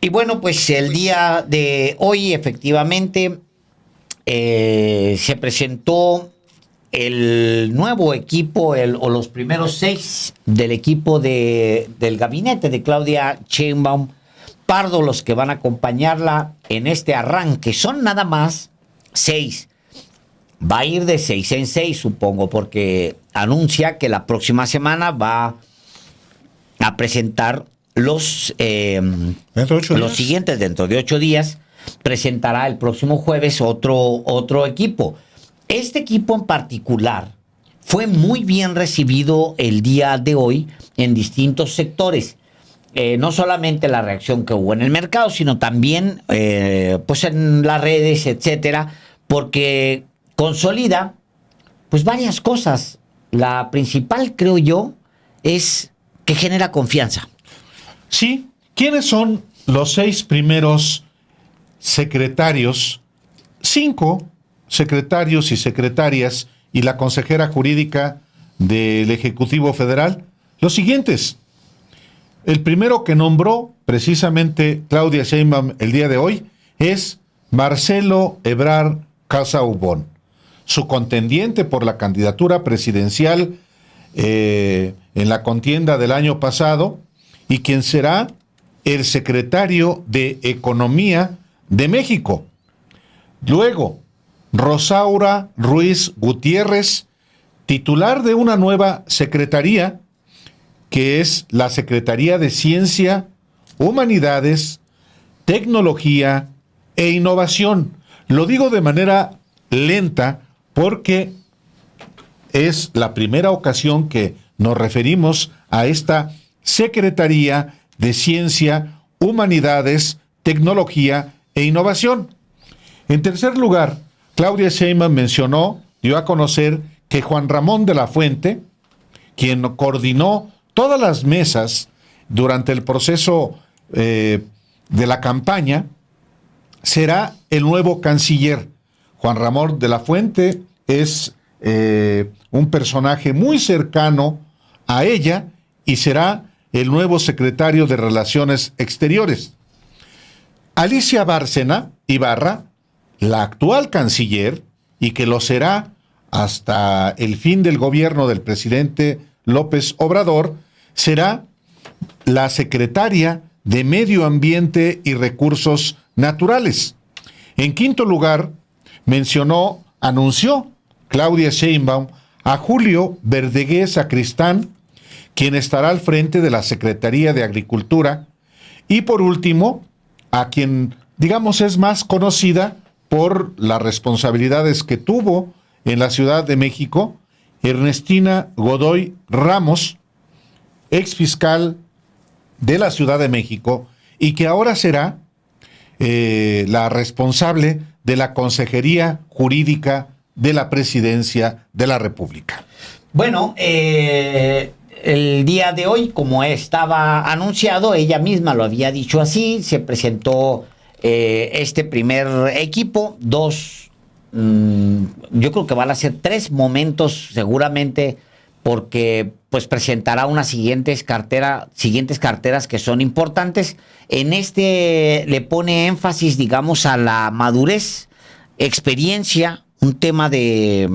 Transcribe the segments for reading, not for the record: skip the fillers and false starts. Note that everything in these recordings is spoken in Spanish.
Y bueno, pues el día de hoy efectivamente se presentó el nuevo equipo, o los primeros 6 del equipo del gabinete de Claudia Sheinbaum Pardo, los que van a acompañarla en este arranque. Son nada más 6. Va a ir de 6 en 6, supongo, porque anuncia que la próxima semana va a presentar los siguientes dentro de 8 días. Presentará el próximo jueves otro equipo. Este equipo en particular fue muy bien recibido el día de hoy en distintos sectores. No solamente la reacción que hubo en el mercado, sino también pues en las redes, etcétera, porque consolida pues varias cosas. La principal, creo yo, es que genera confianza. Sí, ¿quiénes son los 6 primeros secretarios? 5 secretarios y secretarias y la consejera jurídica del Ejecutivo Federal. Los siguientes. El primero que nombró precisamente Claudia Sheinbaum el día de hoy es Marcelo Ebrard Casaubon, su contendiente por la candidatura presidencial en la contienda del año pasado, y quien será el secretario de Economía de México. Luego, Rosaura Ruiz Gutiérrez, titular de una nueva secretaría, que es la Secretaría de Ciencia, Humanidades, Tecnología e Innovación. Lo digo de manera lenta porque es la primera ocasión que nos referimos a esta Secretaría de Ciencia, Humanidades, Tecnología e Innovación. En tercer lugar, Claudia Sheinbaum dio a conocer que Juan Ramón de la Fuente, quien coordinó todas las mesas durante el proceso de la campaña, será el nuevo canciller. Juan Ramón de la Fuente es un personaje muy cercano a ella y será el nuevo secretario de Relaciones Exteriores. Alicia Bárcena Ibarra, la actual canciller, y que lo será hasta el fin del gobierno del presidente López Obrador, será la secretaria de Medio Ambiente y Recursos Naturales. En quinto lugar, anunció Claudia Sheinbaum a Julio Verdegué Sacristán, quien estará al frente de la Secretaría de Agricultura, y por último, a quien, digamos, es más conocida por las responsabilidades que tuvo en la Ciudad de México, Ernestina Godoy Ramos, exfiscal de la Ciudad de México, y que ahora será la responsable de la Consejería Jurídica de la Presidencia de la República. Bueno, el día de hoy, como estaba anunciado, ella misma lo había dicho así, se presentó este primer equipo, yo creo que van a ser 3 momentos seguramente, porque pues presentará unas siguientes carteras que son importantes. En este le pone énfasis, digamos, a la madurez, experiencia, un tema de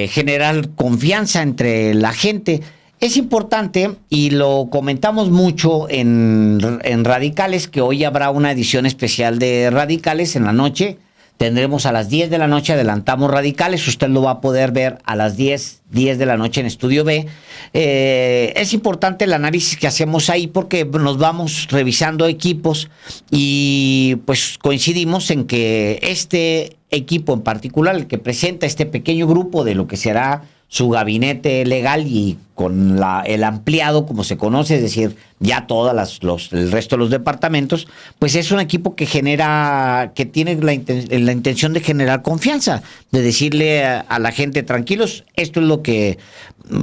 generar confianza entre la gente. Es importante, y lo comentamos mucho en Radicales, que hoy habrá una edición especial de Radicales en la noche. Tendremos a las 10 de la noche, adelantamos Radicales, usted lo va a poder ver a las 10 de la noche en Estudio B. Es importante el análisis que hacemos ahí porque nos vamos revisando equipos y pues coincidimos en que este equipo en particular, el que presenta este pequeño grupo de lo que será su gabinete legal y con el ampliado, como se conoce, es decir, ya el resto de los departamentos, pues es un equipo que tiene la intención de generar confianza, de decirle a la gente, tranquilos, esto es lo que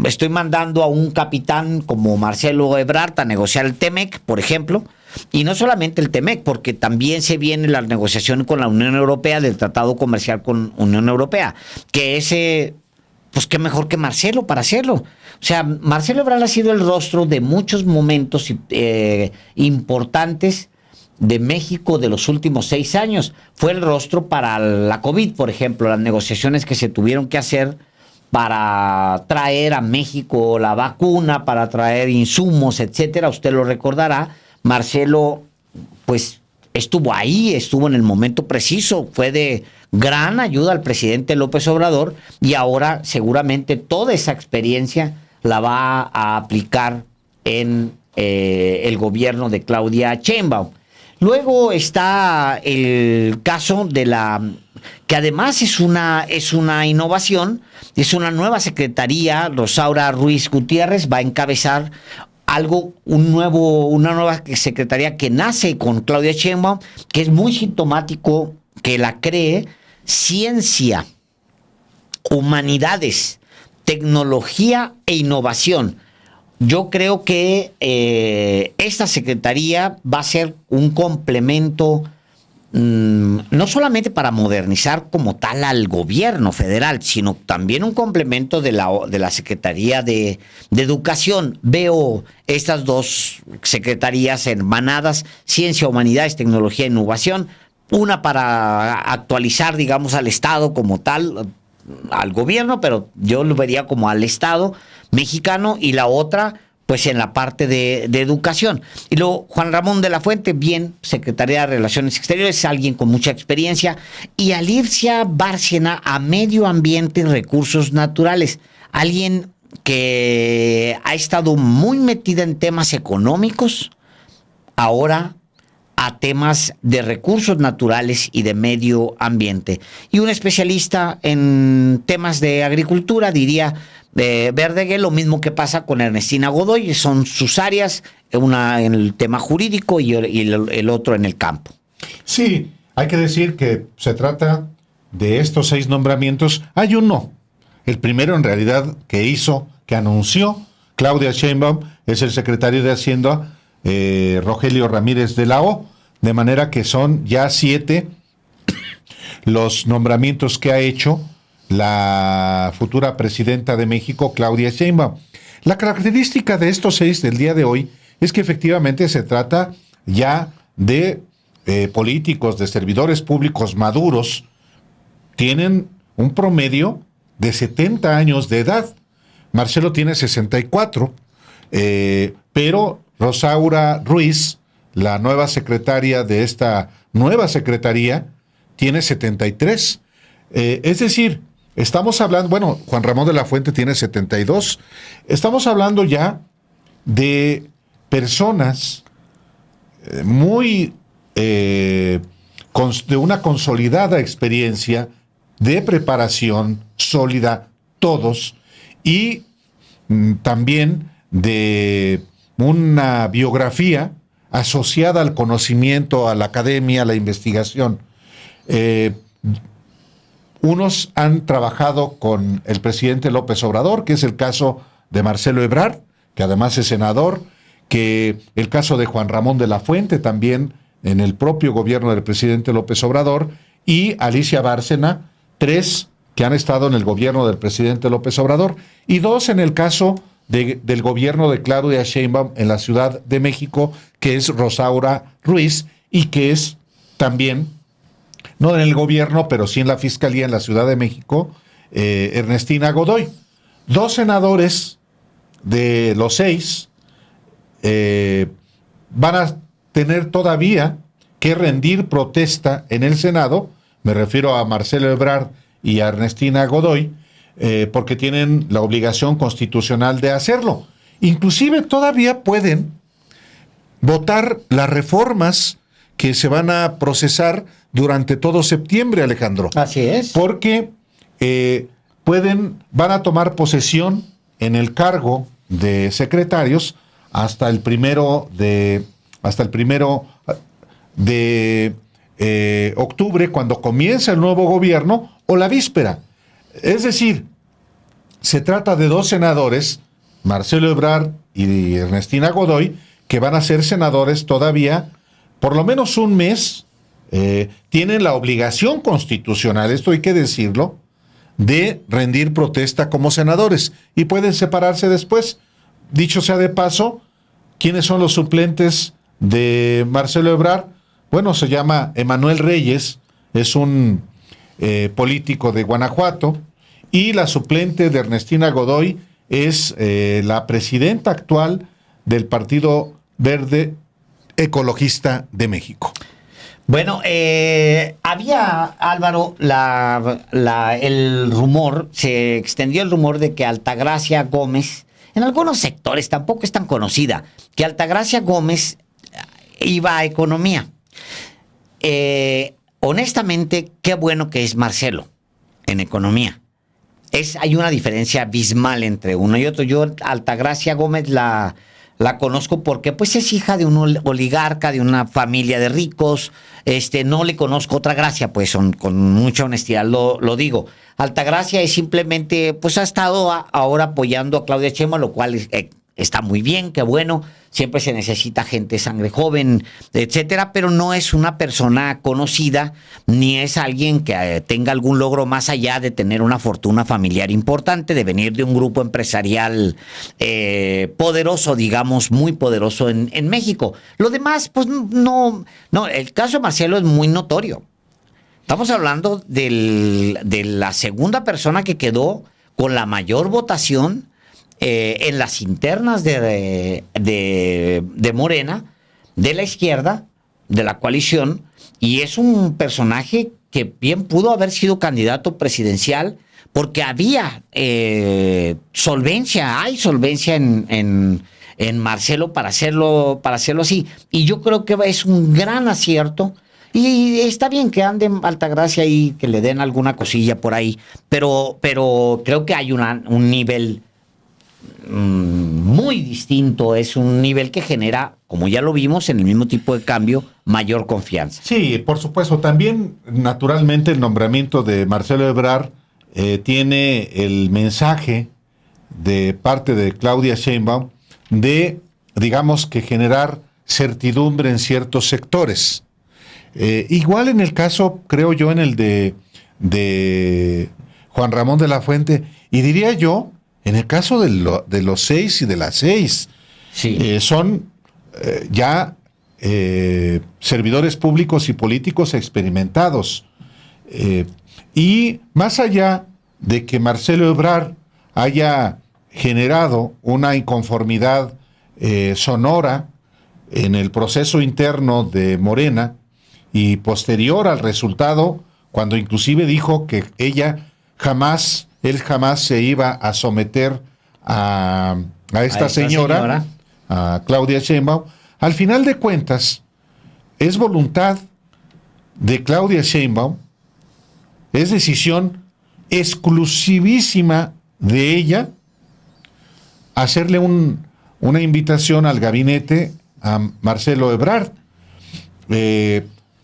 estoy mandando a un capitán como Marcelo Ebrard a negociar el TEMEC, por ejemplo. Y no solamente el TEMEC, porque también se viene la negociación con la Unión Europea del Tratado Comercial con Unión Europea, que pues qué mejor que Marcelo para hacerlo. O sea, Marcelo Ebrard ha sido el rostro de muchos momentos importantes de México de los últimos 6 años. Fue el rostro para la COVID, por ejemplo, las negociaciones que se tuvieron que hacer para traer a México la vacuna, para traer insumos, etcétera. Usted lo recordará. Marcelo, pues, estuvo ahí, estuvo en el momento preciso, fue de gran ayuda al presidente López Obrador y ahora seguramente toda esa experiencia la va a aplicar en el gobierno de Claudia Sheinbaum. Luego está el caso de que además es una innovación, es una nueva secretaría. Rosaura Ruiz Gutiérrez va a encabezar una nueva secretaría que nace con Claudia Sheinbaum, que es muy sintomático que la cree. Ciencia, humanidades, tecnología e innovación. Yo creo que esta secretaría va a ser un complemento no solamente para modernizar como tal al gobierno federal, sino también un complemento de la Secretaría de Educación. Veo estas dos secretarías hermanadas, Ciencia, Humanidades, Tecnología e Innovación, una para actualizar, digamos, al Estado como tal, al gobierno, pero yo lo vería como al Estado mexicano, y la otra pues en la parte de educación. Y luego Juan Ramón de la Fuente, bien, Secretaría de Relaciones Exteriores, alguien con mucha experiencia, y Alicia Bárcena a Medio Ambiente y Recursos Naturales, alguien que ha estado muy metida en temas económicos, ahora a temas de recursos naturales y de medio ambiente. Y un especialista en temas de agricultura, diría Verdeguer, lo mismo que pasa con Ernestina Godoy, son sus áreas, una en el tema jurídico y el otro en el campo. Sí, hay que decir que se trata de estos 6 nombramientos. Hay uno, el primero en realidad que anunció Claudia Sheinbaum, es el secretario de Hacienda, Rogelio Ramírez de la O, de manera que son ya 7 los nombramientos que ha hecho la futura presidenta de México, Claudia Sheinbaum. La característica de estos 6 del día de hoy es que efectivamente se trata ya de políticos, de servidores públicos maduros. Tienen un promedio de 70 años de edad. Marcelo tiene 64, pero Rosaura Ruiz, la nueva secretaria de esta nueva secretaría, tiene 73. Es decir, estamos hablando, bueno, Juan Ramón de la Fuente tiene 72. Estamos hablando ya de personas muy de una consolidada experiencia de preparación sólida, todos, y también de una biografía asociada al conocimiento, a la academia, a la investigación. Unos han trabajado con el presidente López Obrador, que es el caso de Marcelo Ebrard, que además es senador, que el caso de Juan Ramón de la Fuente, también en el propio gobierno del presidente López Obrador, y Alicia Bárcena, 3 que han estado en el gobierno del presidente López Obrador, y 2 en el caso del gobierno de Claudia Sheinbaum en la Ciudad de México, que es Rosaura Ruiz, y que es también, no en el gobierno, pero sí en la Fiscalía en la Ciudad de México, Ernestina Godoy. 2 senadores de los 6 van a tener todavía que rendir protesta en el Senado. Me refiero a Marcelo Ebrard y a Ernestina Godoy, porque tienen la obligación constitucional de hacerlo. Inclusive todavía pueden votar las reformas que se van a procesar durante todo septiembre, Alejandro. Así es. Porque van a tomar posesión en el cargo de secretarios hasta el primero de octubre, cuando comienza el nuevo gobierno, o la víspera. Es decir, se trata de 2 senadores, Marcelo Ebrard y Ernestina Godoy, que van a ser senadores todavía por lo menos un mes. Tienen la obligación constitucional, esto hay que decirlo, de rendir protesta como senadores, y pueden separarse después. Dicho sea de paso, ¿quiénes son los suplentes de Marcelo Ebrard? bueno, se llama Emanuel Reyes, es un político de Guanajuato, y la suplente de Ernestina Godoy es la presidenta actual del Partido Verde Ecologista de México. Bueno, había, Álvaro, el rumor, se extendió el rumor de que Altagracia Gómez, en algunos sectores, tampoco es tan conocida, que Altagracia Gómez iba a economía. Honestamente, qué bueno que es Marcelo en economía. Hay una diferencia abismal entre uno y otro. Yo, Altagracia Gómez, la conozco porque pues es hija de un oligarca, de una familia de ricos. No le conozco otra gracia, pues con mucha honestidad lo digo. Altagracia es simplemente, pues ha estado ahora apoyando a Claudia Sheinbaum, lo cual está muy bien, qué bueno. Siempre se necesita gente, sangre joven, etcétera, pero no es una persona conocida, ni es alguien que tenga algún logro más allá de tener una fortuna familiar importante, de venir de un grupo empresarial poderoso, digamos, muy poderoso en México. Lo demás, pues no, el caso de Marcelo es muy notorio. Estamos hablando de la segunda persona que quedó con la mayor votación en las internas de Morena, de la izquierda, de la coalición, y es un personaje que bien pudo haber sido candidato presidencial porque había solvencia, hay solvencia en Marcelo para hacerlo así. Y yo creo que es un gran acierto. Y está bien que ande Altagracia y que le den alguna cosilla por ahí, pero creo que hay un nivel muy distinto, es un nivel que genera, como ya lo vimos en el mismo tipo de cambio, mayor confianza. Sí, por supuesto. También, naturalmente, el nombramiento de Marcelo Ebrard tiene el mensaje de parte de Claudia Sheinbaum de, digamos, que generar certidumbre en ciertos sectores. Igual en el caso, creo yo, en el de Juan Ramón de la Fuente, y diría yo, en el caso de los 6 y de las 6, sí. Son ya servidores públicos y políticos experimentados. Y más allá de que Marcelo Ebrard haya generado una inconformidad sonora en el proceso interno de Morena y posterior al resultado, cuando inclusive dijo que él jamás se iba a someter a esta señora, a Claudia Sheinbaum, al final de cuentas, es voluntad de Claudia Sheinbaum, es decisión exclusivísima de ella hacerle una invitación al gabinete a Marcelo Ebrard,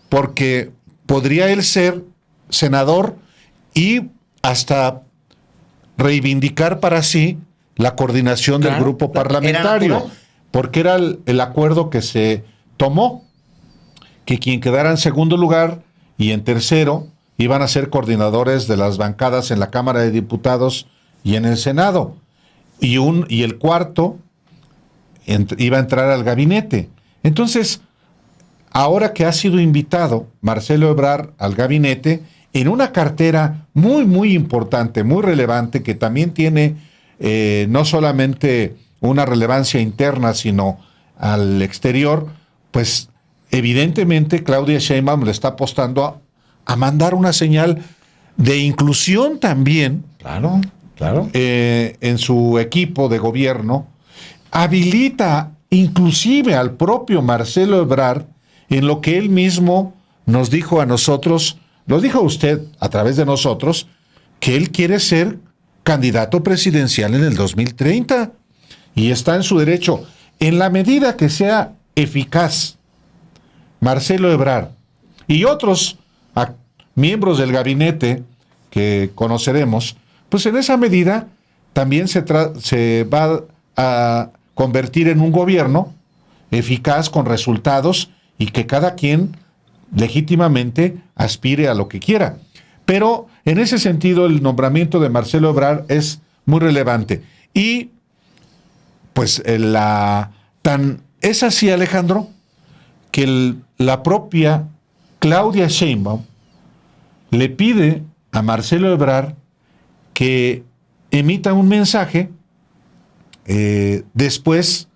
porque podría él ser senador y hasta reivindicar para sí la coordinación del grupo parlamentario, porque era el acuerdo que se tomó, que quien quedara en segundo lugar y en tercero iban a ser coordinadores de las bancadas en la Cámara de Diputados y en el Senado, y el cuarto iba a entrar al gabinete. Entonces, ahora que ha sido invitado Marcelo Ebrard al gabinete, en una cartera muy, muy importante, muy relevante, que también tiene no solamente una relevancia interna, sino al exterior, pues evidentemente Claudia Sheinbaum le está apostando a mandar una señal de inclusión también. Claro. En su equipo de gobierno, habilita inclusive al propio Marcelo Ebrard en lo que él mismo nos dijo a nosotros, lo dijo usted a través de nosotros, que él quiere ser candidato presidencial en el 2030 y está en su derecho. En la medida que sea eficaz Marcelo Ebrard y otros miembros del gabinete que conoceremos, pues en esa medida también se va a convertir en un gobierno eficaz con resultados y que cada quien legítimamente aspire a lo que quiera. Pero en ese sentido el nombramiento de Marcelo Ebrard es muy relevante. Y pues es así, Alejandro, que la propia Claudia Sheinbaum le pide a Marcelo Ebrard que emita un mensaje después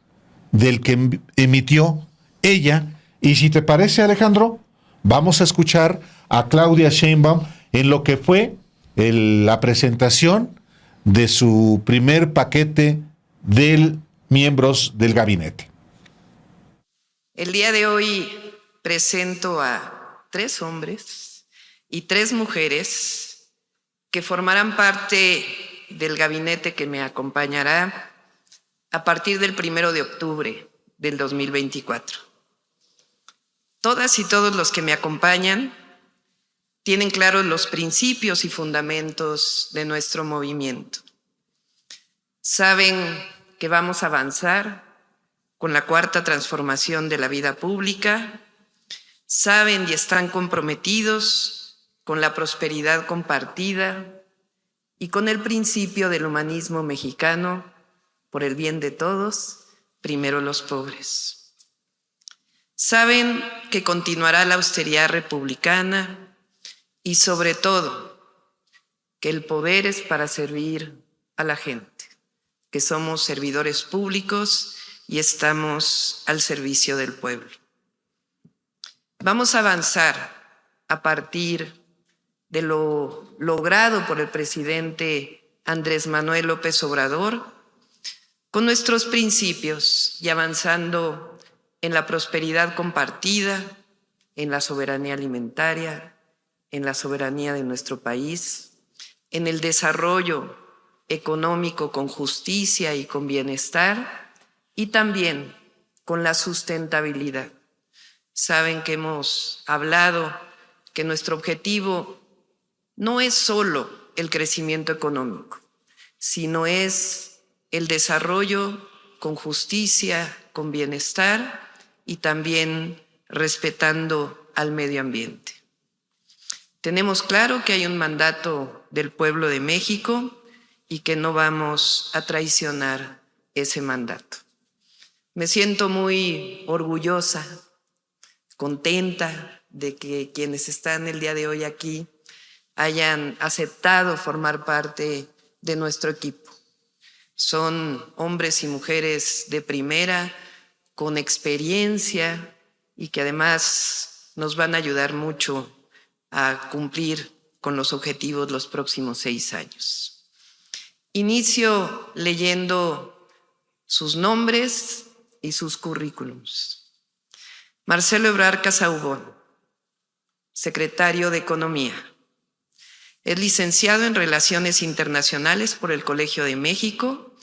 del que emitió ella. Y si te parece, Alejandro, vamos a escuchar a Claudia Sheinbaum en lo que fue la presentación de su primer paquete de miembros del gabinete. El día de hoy presento a 3 hombres y 3 mujeres que formarán parte del gabinete que me acompañará a partir del 1 de octubre del 2024. Todas y todos los que me acompañan tienen claros los principios y fundamentos de nuestro movimiento. Saben que vamos a avanzar con la cuarta transformación de la vida pública, saben y están comprometidos con la prosperidad compartida y con el principio del humanismo mexicano, por el bien de todos, primero los pobres. Saben que continuará la austeridad republicana y sobre todo que el poder es para servir a la gente, que somos servidores públicos y estamos al servicio del pueblo. Vamos a avanzar a partir de lo logrado por el presidente Andrés Manuel López Obrador, con nuestros principios y avanzando en la prosperidad compartida, en la soberanía alimentaria, en la soberanía de nuestro país, en el desarrollo económico con justicia y con bienestar, y también con la sustentabilidad. Saben que hemos hablado que nuestro objetivo no es solo el crecimiento económico, sino es el desarrollo con justicia, con bienestar y también respetando al medio ambiente. Tenemos claro que hay un mandato del pueblo de México y que no vamos a traicionar ese mandato. Me siento muy orgullosa, contenta de que quienes están el día de hoy aquí hayan aceptado formar parte de nuestro equipo. Son hombres y mujeres de primera, con experiencia y que además nos van a ayudar mucho a cumplir con los objetivos los próximos 6 años. Inicio leyendo sus nombres y sus currículums. Marcelo Ebrard Casaubon, secretario de Economía. Es licenciado en Relaciones Internacionales por el Colegio de México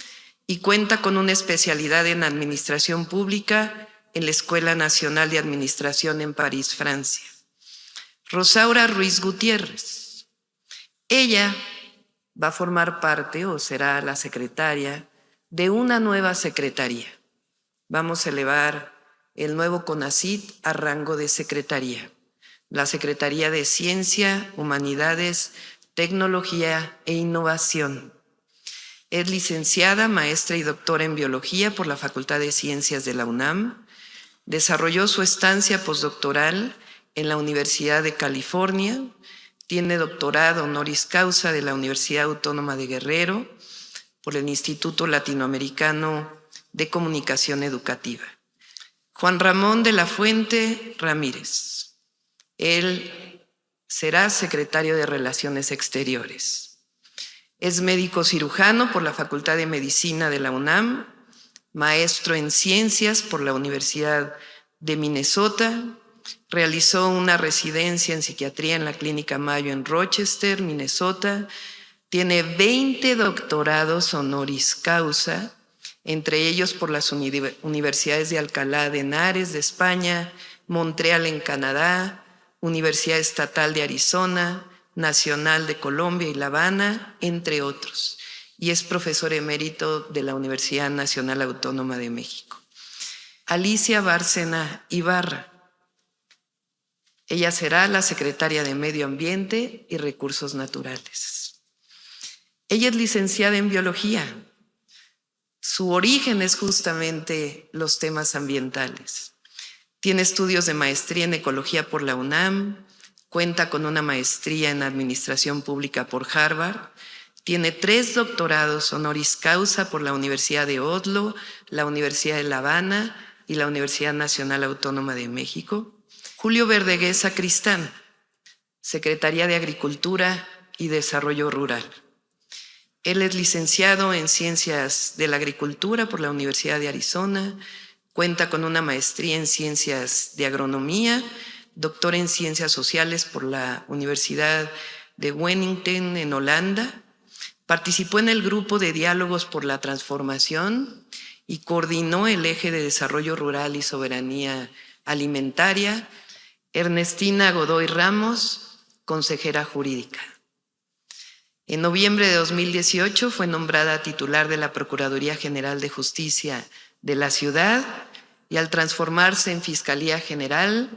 y cuenta con una especialidad en Administración Pública en la Escuela Nacional de Administración en París, Francia. Rosaura Ruiz Gutiérrez. Ella va a formar parte o será la secretaria de una nueva secretaría. Vamos a elevar el nuevo CONACYT a rango de secretaría, la Secretaría de Ciencia, Humanidades, Tecnología e Innovación. Es licenciada, maestra y doctora en Biología por la Facultad de Ciencias de la UNAM. Desarrolló su estancia postdoctoral en la Universidad de California. Tiene doctorado honoris causa de la Universidad Autónoma de Guerrero por el Instituto Latinoamericano de Comunicación Educativa. Juan Ramón de la Fuente Ramírez. Él será secretario de Relaciones Exteriores. Es médico cirujano por la Facultad de Medicina de la UNAM, maestro en Ciencias por la Universidad de Minnesota. Realizó una residencia en psiquiatría en la Clínica Mayo en Rochester, Minnesota. Tiene 20 doctorados honoris causa, entre ellos por las universidades de Alcalá de Henares de España, Montreal en Canadá, Universidad Estatal de Arizona, Nacional de Colombia y La Habana, entre otros. Y es profesor emérito de la Universidad Nacional Autónoma de México. Alicia Bárcena Ibarra. Ella será la secretaria de Medio Ambiente y Recursos Naturales. Ella es licenciada en Biología. Su origen es justamente los temas ambientales. Tiene estudios de maestría en ecología por la UNAM, cuenta con una maestría en administración pública por Harvard, tiene 3 doctorados honoris causa por la Universidad de Oslo, la Universidad de La Habana y la Universidad Nacional Autónoma de México. Julio Verdeguer Sacristán, Secretaría de Agricultura y Desarrollo Rural. Él es licenciado en Ciencias de la Agricultura por la Universidad de Arizona, cuenta con una maestría en Ciencias de Agronomía, doctor en Ciencias Sociales por la Universidad de Wageningen en Holanda. Participó en el Grupo de Diálogos por la Transformación y coordinó el Eje de Desarrollo Rural y Soberanía Alimentaria. Ernestina Godoy Ramos, consejera jurídica. En noviembre de 2018 fue nombrada titular de la Procuraduría General de Justicia de la ciudad y al transformarse en Fiscalía General,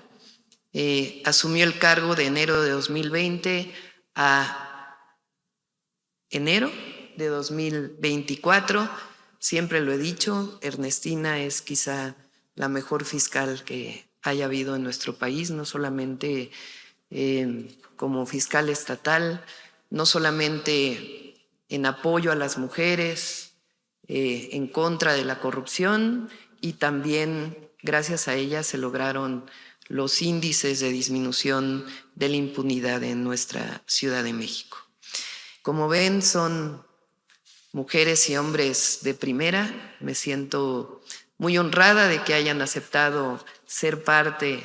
asumió el cargo de enero de 2020 a enero de 2024. Siempre lo he dicho, Ernestina es quizá la mejor fiscal que haya habido en nuestro país, no solamente como fiscal estatal, no solamente en apoyo a las mujeres, en contra de la corrupción, y también gracias a ella se lograron los índices de disminución de la impunidad en nuestra Ciudad de México. Como ven, son mujeres y hombres de primera. Me siento muy honrada de que hayan aceptado ser parte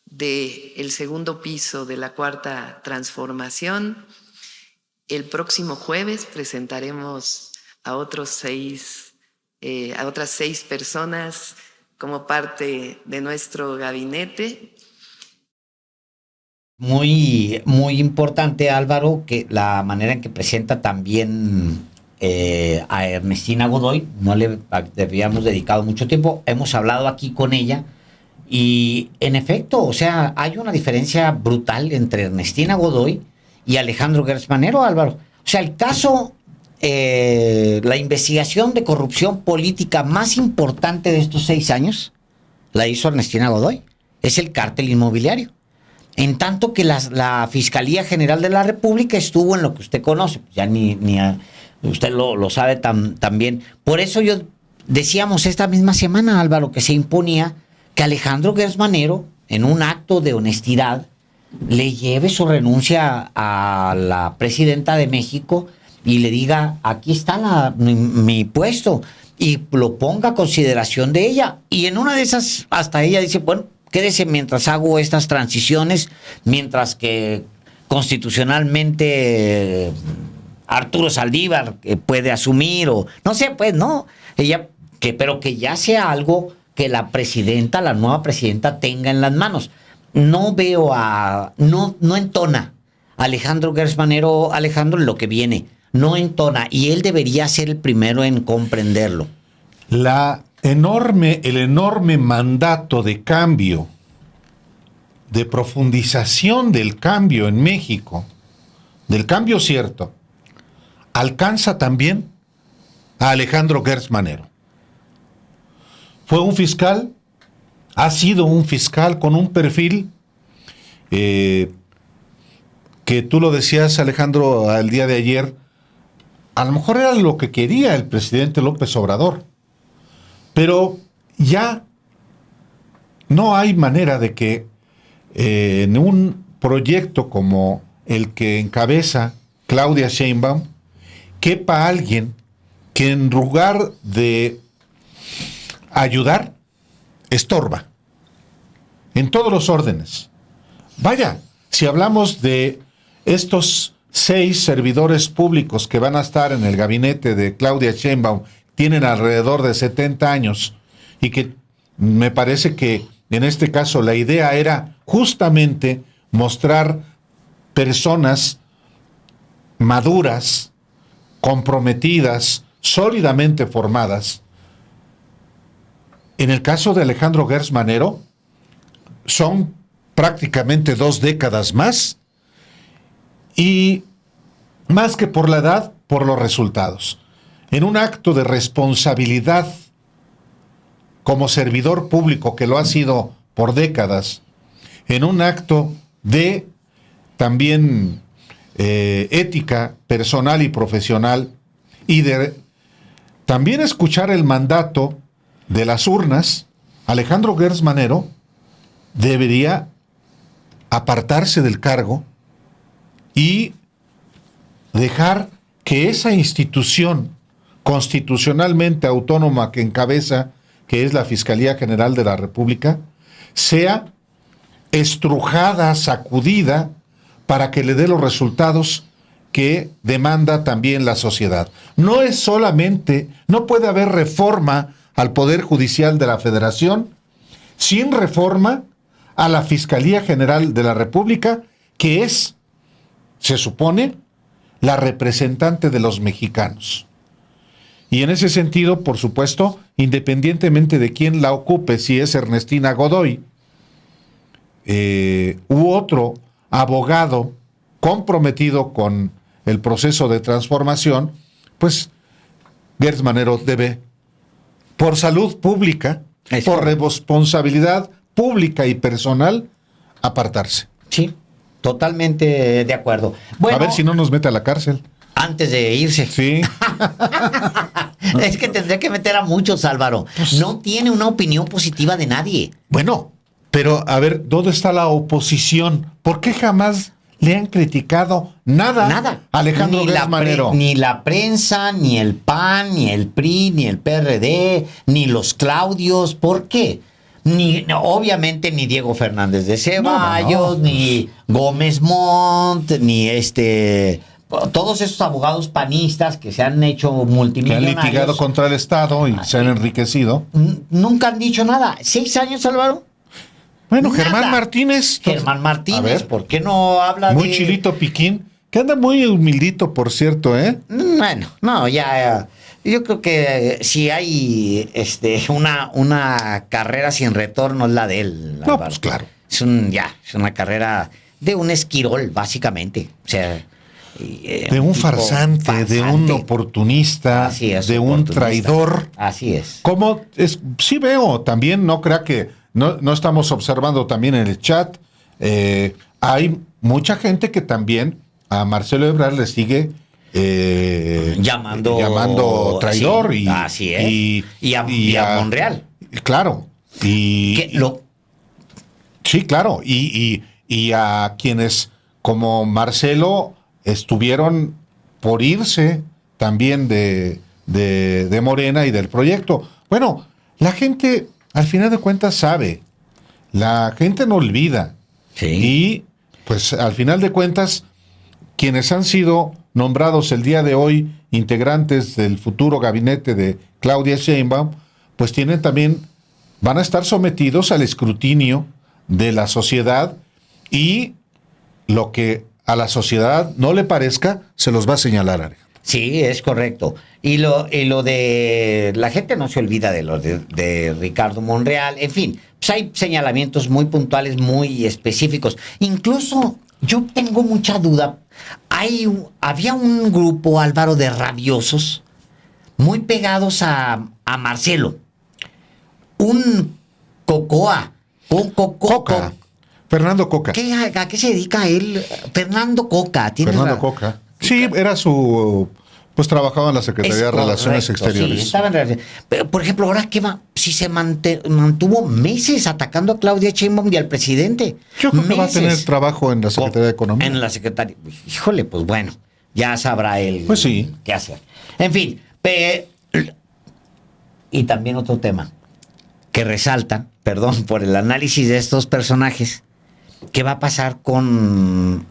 del segundo piso de la Cuarta Transformación. El próximo jueves presentaremos a otras 6 personas como parte de nuestro gabinete. Muy, muy importante, Álvaro, que la manera en que presenta también a Ernestina Godoy. No le habíamos dedicado mucho tiempo. Hemos hablado aquí con ella y, en efecto, o sea, hay una diferencia brutal entre Ernestina Godoy y Alejandro Gertz Manero, Álvaro. O sea, el caso, la investigación de corrupción política más importante de estos 6 años la hizo Ernestina Godoy. Es el cártel inmobiliario. En tanto que la Fiscalía General de la República estuvo en lo que usted conoce. Ya usted lo sabe también. Por eso decíamos esta misma semana, Álvaro, que se imponía que Alejandro Gertz Manero, en un acto de honestidad, le lleve su renuncia a la presidenta de México y le diga, aquí está mi puesto, y lo ponga a consideración de ella. Y en una de esas, hasta ella dice, bueno, quédese mientras hago estas transiciones, mientras que constitucionalmente Arturo Saldívar puede asumir, o no sé, pues no, pero que ya sea algo que la nueva presidenta tenga en las manos. No veo no entona Alejandro Gertz Manero, en lo que viene, no entona, y él debería ser el primero en comprenderlo. El enorme mandato de cambio, de profundización del cambio en México, del cambio cierto, alcanza también a Alejandro Gertz Manero. Fue un fiscal, ha sido un fiscal con un perfil que tú lo decías, Alejandro, al día de ayer, a lo mejor era lo que quería el presidente López Obrador, pero ya no hay manera de que en un proyecto como el que encabeza Claudia Sheinbaum quepa alguien que, en lugar de ayudar, estorba en todos los órdenes. Vaya, si hablamos de estos 6 servidores públicos que van a estar en el gabinete de Claudia Sheinbaum, tienen alrededor de 70 años, y que me parece que en este caso la idea era justamente mostrar personas maduras, comprometidas, sólidamente formadas. En el caso de Alejandro Gertz Manero, son prácticamente 2 décadas más, y más que por la edad, por los resultados. En un acto de responsabilidad como servidor público, que lo ha sido por décadas en un acto de también ética personal y profesional, y de también escuchar el mandato de las urnas, Alejandro Gertz Manero debería apartarse del cargo y dejar que esa institución constitucionalmente autónoma que encabeza, que es la Fiscalía General de la República, sea estrujada, sacudida, para que le dé los resultados que demanda también la sociedad. No es solamente, no puede haber reforma al Poder Judicial de la Federación sin reforma a la Fiscalía General de la República, que es, se supone, la representante de los mexicanos. Y en ese sentido, por supuesto, independientemente de quién la ocupe, si es Ernestina Godoy u otro abogado comprometido con el proceso de transformación, pues Gertz Manero debe, por salud pública, por responsabilidad pública y personal, apartarse. Sí, totalmente de acuerdo. Bueno, a ver si no nos mete a la cárcel. Antes de irse. Sí. Es que tendría que meter a muchos, Álvaro. No tiene una opinión positiva de nadie. Bueno, pero a ver, ¿dónde está la oposición? ¿Por qué jamás le han criticado nada? Nada. A Alejandro Gertz Manero. Ni la prensa, ni el PAN, ni el PRI, ni el PRD, ni los Claudios. ¿Por qué? Obviamente ni Diego Fernández de Ceballos, ni Gómez Montt, ni todos esos abogados panistas que se han hecho Que han multimillonarios. litigado contra el Estado y se han enriquecido. Nunca han dicho nada. 6 años, Álvaro. Bueno, Nada. Germán Martínez. Germán A Martínez, ver. ¿por qué no habla Muy de...? chilito piquín, que anda muy humildito, por cierto, ¿eh? Bueno, no, ya. Yo creo que si hay una carrera sin retorno es la de él. No, Álvaro. pues claro. Es una carrera de un esquirol, básicamente. O sea, De un tipo farsante, de un oportunista, Así es, de un oportunista. traidor. Así es. ¿Cómo es? Sí veo, también no crea que no estamos observando también en el chat. Hay mucha gente que también a Marcelo Ebrard le sigue llamando traidor, sí, y así es. Y a Monreal. Claro. Que Sí, claro. Y a quienes como Marcelo estuvieron por irse también de Morena y del proyecto. Bueno, la gente al final de cuentas sabe. La gente no olvida. Sí. Y pues al final de cuentas, quienes han sido nombrados el día de hoy integrantes del futuro gabinete de Claudia Sheinbaum, pues van a estar sometidos al escrutinio de la sociedad, y lo que a la sociedad no le parezca se los va a señalar, Alejandro. Sí, es correcto. Y lo de la gente no se olvida de lo de Ricardo Monreal. En fin, pues hay señalamientos muy puntuales, muy específicos. Incluso yo tengo mucha duda. Había un grupo, Álvaro, de rabiosos muy pegados a Marcelo. Un Cocoa. Coca. Fernando Coca. ¿A qué se dedica él? Fernando Coca. Fernando Coca. Sí, era pues trabajaba en la Secretaría de Relaciones Exteriores. Sí, estaba en relaciones. Pero, por ejemplo, ahora qué va, si se mantuvo meses atacando a Claudia Sheinbaum y al presidente. Yo creo que va a Meses. tener trabajo en la Secretaría de Economía. En la Secretaría. Híjole, pues bueno, ya sabrá él Pues sí. qué hacer. En fin, y también otro tema que resalta, perdón por el análisis de estos personajes, ¿qué va a pasar con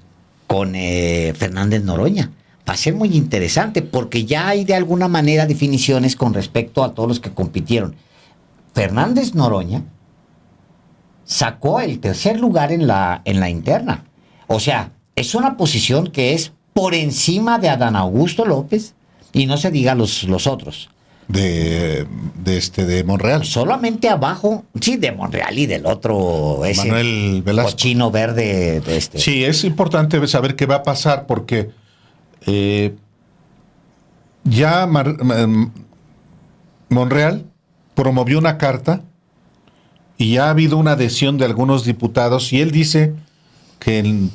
Fernández Noroña? Va a ser muy interesante porque ya hay de alguna manera definiciones con respecto a todos los que compitieron. Fernández Noroña sacó el tercer lugar en la interna. O sea, es una posición que es por encima de Adán Augusto López y no se diga los otros. De Monreal. Solamente abajo, sí, de Monreal y del otro, ese Manuel Velasco. cochino verde de Sí, es importante saber qué va a pasar porque ya Monreal promovió una carta y ha habido una adhesión de algunos diputados y él dice que en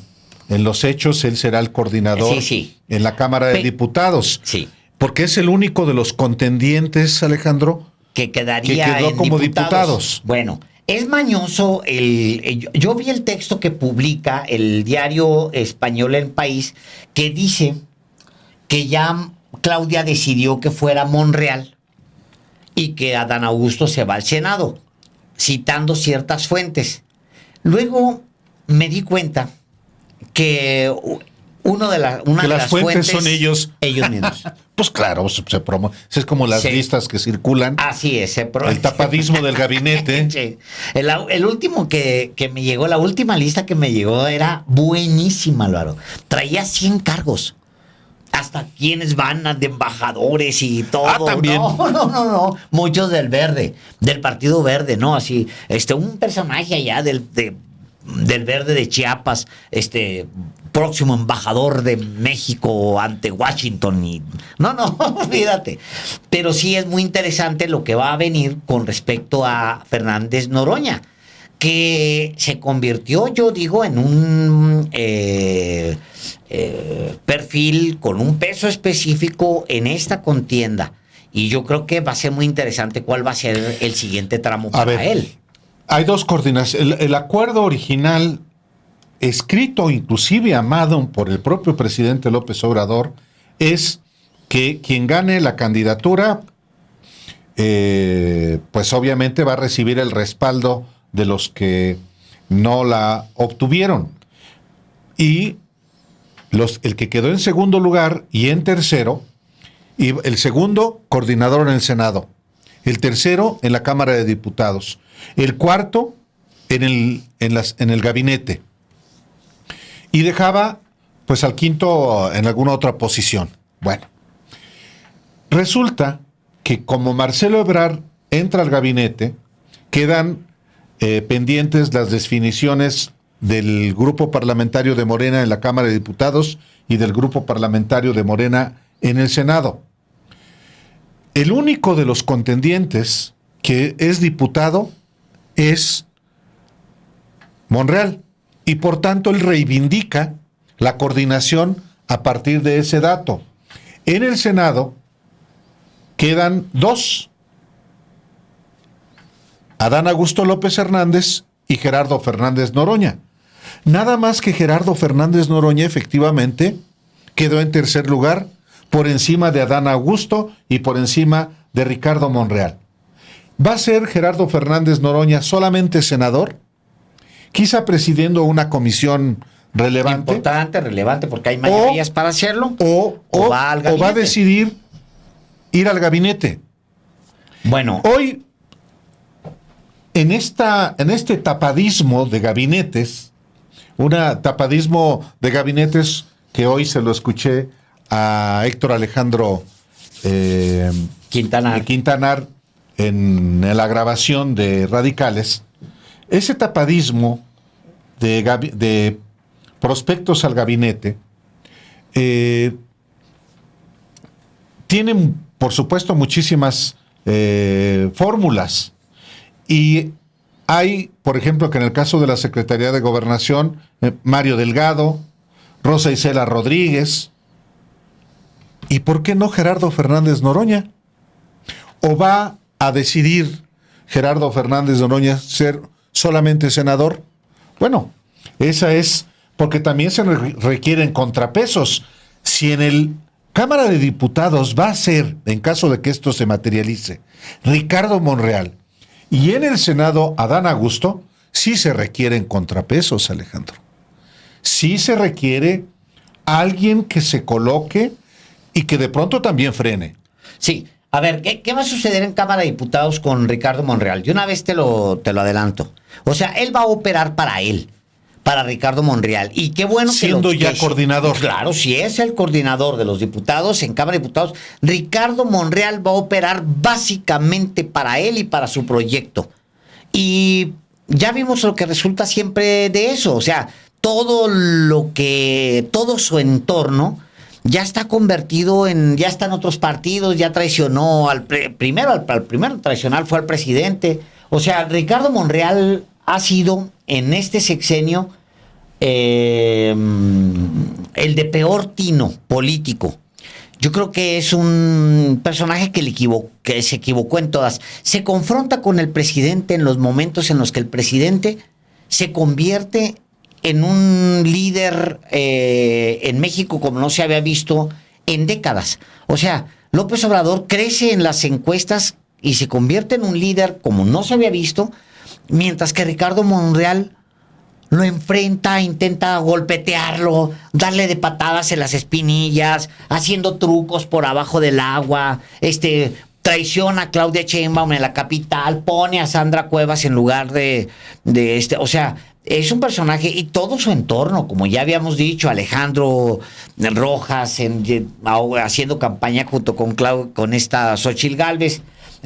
los hechos él será el coordinador Sí, sí. en la Cámara de Diputados. Sí. Porque es el único de los contendientes, Alejandro, Que quedaría que quedó en como diputados. diputados. Bueno, es mañoso yo vi el texto que publica el diario español El País, que dice que ya Claudia decidió que fuera Monreal y que Adán Augusto se va al Senado, citando ciertas fuentes. Luego me di cuenta que una de las fuentes son ellos. Ellos mismos. Pues claro, es como las Sí. listas que circulan. Así es. El tapadismo del gabinete. Sí. El último que me llegó, la última lista que me llegó era buenísima, Álvaro. Traía 100 cargos. Hasta quienes van de embajadores y todo. Ah, también. No. Muchos del Verde, del Partido Verde, ¿no? Así, un personaje allá del Verde de Chiapas, próximo embajador de México ante Washington. No, olvídate. Pero sí es muy interesante lo que va a venir con respecto a Fernández Noroña, que se convirtió, yo digo, en un perfil con un peso específico en esta contienda. Y yo creo que va a ser muy interesante cuál va a ser el siguiente tramo para él. Hay dos coordinaciones. El acuerdo original, escrito inclusive amado por el propio presidente López Obrador, es que quien gane la candidatura, pues obviamente va a recibir el respaldo de los que no la obtuvieron. Y el que quedó en segundo lugar y en tercero, y el segundo, coordinador en el Senado. El tercero, en la Cámara de Diputados. El cuarto, en el gabinete. Y dejaba, pues, al quinto en alguna otra posición. Bueno, resulta que como Marcelo Ebrard entra al gabinete, quedan pendientes las definiciones del grupo parlamentario de Morena en la Cámara de Diputados y del grupo parlamentario de Morena en el Senado. El único de los contendientes que es diputado es Monreal, y por tanto él reivindica la coordinación a partir de ese dato. En el Senado quedan dos: Adán Augusto López Hernández y Gerardo Fernández Noroña. Nada más que Gerardo Fernández Noroña efectivamente quedó en tercer lugar, por encima de Adán Augusto y por encima de Ricardo Monreal. ¿Va a ser Gerardo Fernández Noroña solamente senador? Quizá presidiendo una comisión relevante. Importante, relevante, porque hay mayorías para hacerlo. O va a decidir ir al gabinete. Bueno. Hoy, en este tapadismo de gabinetes, tapadismo de gabinetes que hoy se lo escuché a Héctor Alejandro Quintanar en la grabación de Radicales. Ese tapadismo de prospectos al gabinete tienen, por supuesto, muchísimas fórmulas. Y hay, por ejemplo, que en el caso de la Secretaría de Gobernación, Mario Delgado, Rosa Isela Rodríguez. ¿Y por qué no Gerardo Fernández Noroña? ¿O va a decidir Gerardo Fernández Noroña ser solamente senador? Bueno, esa es porque también se requieren contrapesos. Si en el Cámara de Diputados va a ser, en caso de que esto se materialice, Ricardo Monreal, y en el Senado Adán Augusto, sí se requieren contrapesos, Alejandro. Sí se requiere alguien que se coloque y que de pronto también frene. Sí. A ver, ¿qué va a suceder en Cámara de Diputados con Ricardo Monreal? De una vez te lo adelanto. O sea, él va a operar para él, para Ricardo Monreal. Y qué bueno siendo ya coordinador. Claro, si es el coordinador de los diputados en Cámara de Diputados, Ricardo Monreal va a operar básicamente para él y para su proyecto. Y ya vimos lo que resulta siempre de eso. O sea, todo su entorno ya está convertido ya está en otros partidos, ya traicionó al primero traicionar fue al presidente. O sea, Ricardo Monreal ha sido en este sexenio el de peor tino político. Yo creo que es un personaje que se equivocó en todas. Se confronta con el presidente en los momentos en los que el presidente se convierte en un líder en México como no se había visto en décadas. O sea, López Obrador crece en las encuestas y se convierte en un líder como no se había visto, mientras que Ricardo Monreal lo enfrenta, intenta golpetearlo, darle de patadas en las espinillas, haciendo trucos por abajo del agua, traiciona a Claudia Sheinbaum en la capital, pone a Sandra Cuevas en lugar o sea, es un personaje y todo su entorno, como ya habíamos dicho, Alejandro Rojas haciendo campaña junto con esta Xóchitl Gálvez.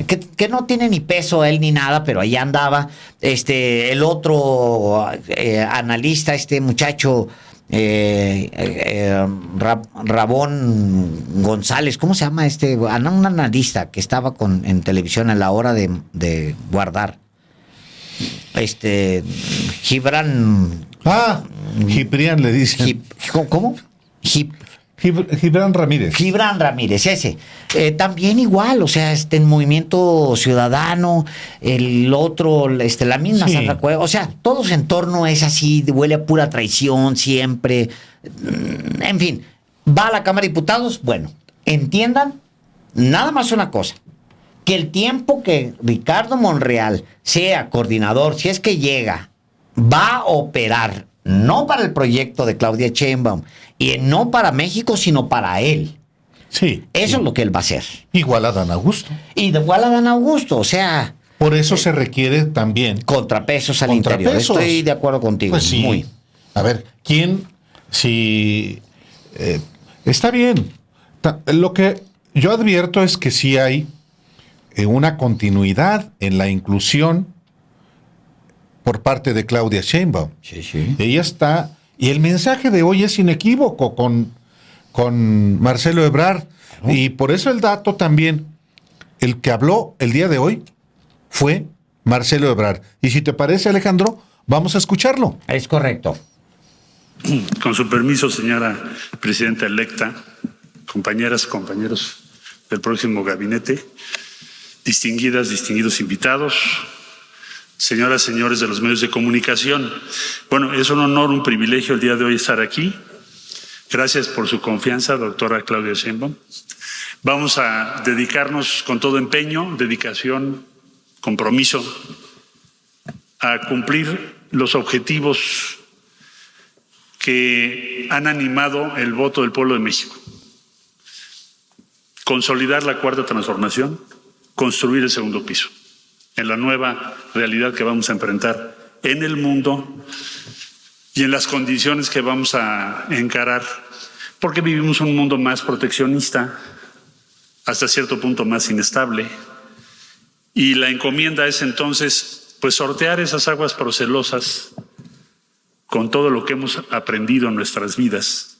Que no tiene ni peso él ni nada, pero ahí andaba. El otro analista, muchacho Rabón González, ¿cómo se llama un analista que estaba en televisión a la hora de guardar? Gibran. Gibran le dicen. ¿Cómo? Gibran Ramírez. Gibran Ramírez, ese. También igual, o sea, en Movimiento Ciudadano, el otro, la misma Sí. Sandra Cuevas, o sea, todo su entorno es así, huele a pura traición siempre. En fin, va a la Cámara de Diputados, bueno, entiendan nada más una cosa, que el tiempo que Ricardo Monreal sea coordinador, si es que llega, va a operar, no para el proyecto de Claudia Sheinbaum, y no para México, sino para él. Sí. Eso es lo que él va a hacer. Igual a Dan Augusto. Y de igual a Dan Augusto, o sea, Por eso se requiere también contrapesos al interior. contrapesos. Estoy de acuerdo contigo. Pues sí. Muy. A ver, ¿quién? Si está bien. Lo que yo advierto es que sí hay una continuidad en la inclusión por parte de Claudia Sheinbaum. Sí, sí. Ella está, y el mensaje de hoy es inequívoco con Marcelo Ebrard. Y por eso el dato también, el que habló el día de hoy fue Marcelo Ebrard. Y si te parece, Alejandro, vamos a escucharlo. Es correcto. Con su permiso, señora presidenta electa, compañeras, compañeros del próximo gabinete, distinguidos invitados, señoras, señores de los medios de comunicación. Bueno, es un honor, un privilegio el día de hoy estar aquí. Gracias por su confianza, doctora Claudia Sheinbaum. Vamos a dedicarnos con todo empeño, dedicación, compromiso a cumplir los objetivos que han animado el voto del pueblo de México. Consolidar la cuarta transformación, construir el segundo piso en la nueva realidad que vamos a enfrentar en el mundo y en las condiciones que vamos a encarar, porque vivimos un mundo más proteccionista, hasta cierto punto más inestable, y la encomienda es entonces pues sortear esas aguas procelosas con todo lo que hemos aprendido en nuestras vidas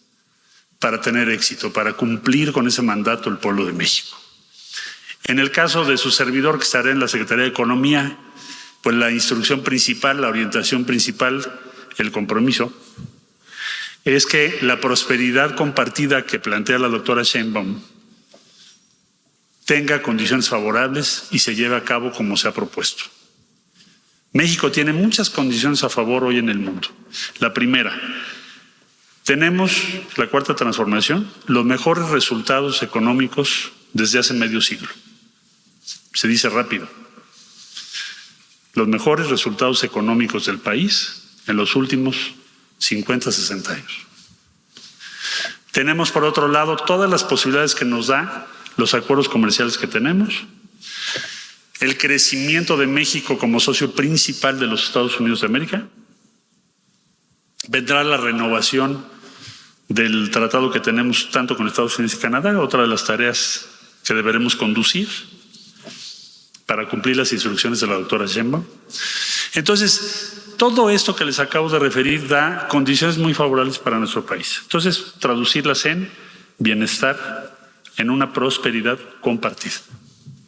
para tener éxito, para cumplir con ese mandato del pueblo de México. En el caso de su servidor, que estará en la Secretaría de Economía, pues la instrucción principal, la orientación principal, el compromiso, es que la prosperidad compartida que plantea la doctora Sheinbaum tenga condiciones favorables y se lleve a cabo como se ha propuesto. México tiene muchas condiciones a favor hoy en el mundo. La primera, tenemos la cuarta transformación, los mejores resultados económicos desde hace medio siglo. Se dice rápido. Los mejores resultados económicos del país en los últimos 50, 60 años. Tenemos, por otro lado, todas las posibilidades que nos da los acuerdos comerciales que tenemos, el crecimiento de México como socio principal de los Estados Unidos de América, vendrá la renovación del tratado que tenemos tanto con Estados Unidos y Canadá, otra de las tareas que deberemos conducir para cumplir las instrucciones de la doctora Sheinbaum. Entonces, todo esto que les acabo de referir da condiciones muy favorables para nuestro país. Entonces, traducirlas en bienestar, en una prosperidad compartida.